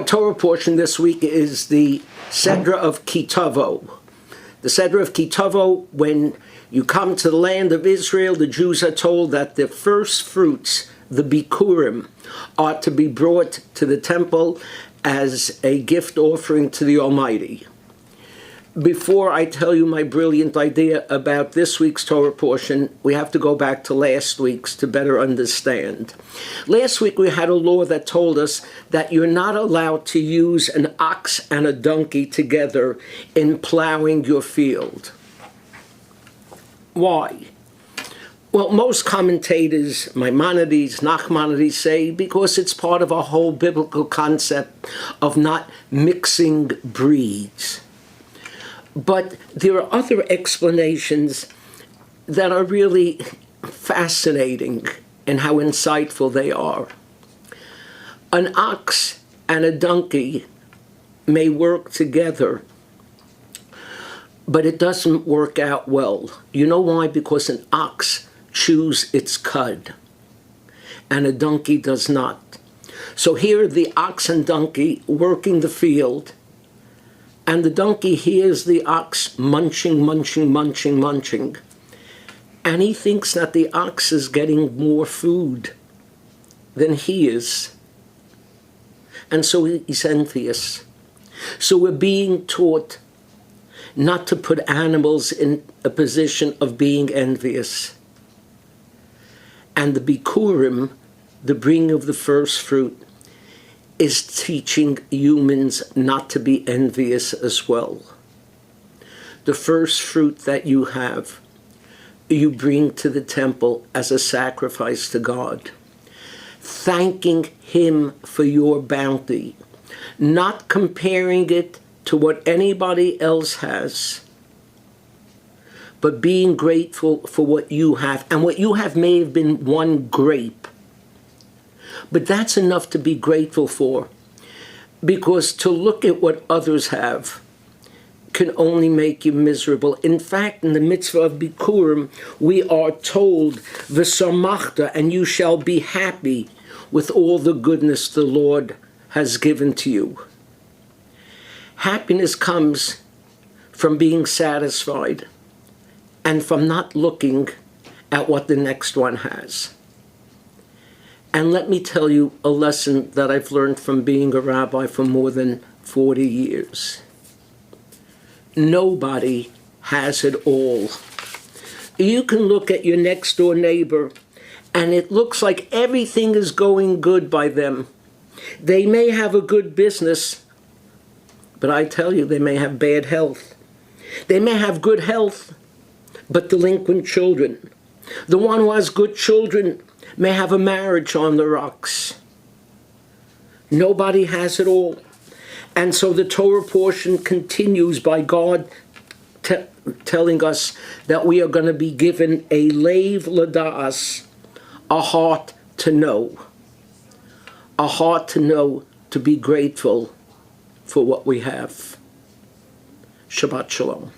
Torah portion this week is the Seder of Tavo. The Seder of Tavo, when you come to the land of Israel, the Jews are told that the first fruits, the bikurim, are to be brought to the temple as a gift offering to the Almighty. Before I tell you my brilliant idea about this week's Torah portion, we have to go back to last week's to better understand. Last week we had a law that told us that you're not allowed to use an ox and a donkey together in plowing your field. Why? Well, most commentators, Maimonides, Nachmanides, say because it's part of a whole biblical concept of not mixing breeds. But there are other explanations that are really fascinating in how insightful they are. An ox and a donkey may work together, but it doesn't work out well. You know why? Because an ox chews its cud, and a donkey does not. So here the ox and donkey working the field, and the donkey hears the ox munching, munching, munching, munching. And he thinks that the ox is getting more food than he is. And so he's envious. So we're being taught not to put animals in a position of being envious. And the bikurim, the bringing of the first fruit, is teaching humans not to be envious as well. The first fruit that you have, you bring to the temple as a sacrifice to God, thanking Him for your bounty, not comparing it to what anybody else has, but being grateful for what you have. And what you have may have been one grape, but that's enough to be grateful for, because to look at what others have can only make you miserable. In fact, in the mitzvah of Bikurim, we are told, V'samachta, and you shall be happy with all the goodness the Lord has given to you. Happiness comes from being satisfied and from not looking at what the next one has. And let me tell you a lesson that I've learned from being a rabbi for more than 40 years. Nobody has it all. You can look at your next door neighbor and it looks like everything is going good by them. They may have a good business, but I tell you, they may have bad health. They may have good health, but delinquent children. The one who has good children may have a marriage on the rocks. Nobody has it all. And so the Torah portion continues by God telling us that we are going to be given a leiv lada'as, a heart to know. A heart to know, to be grateful for what we have. Shabbat Shalom.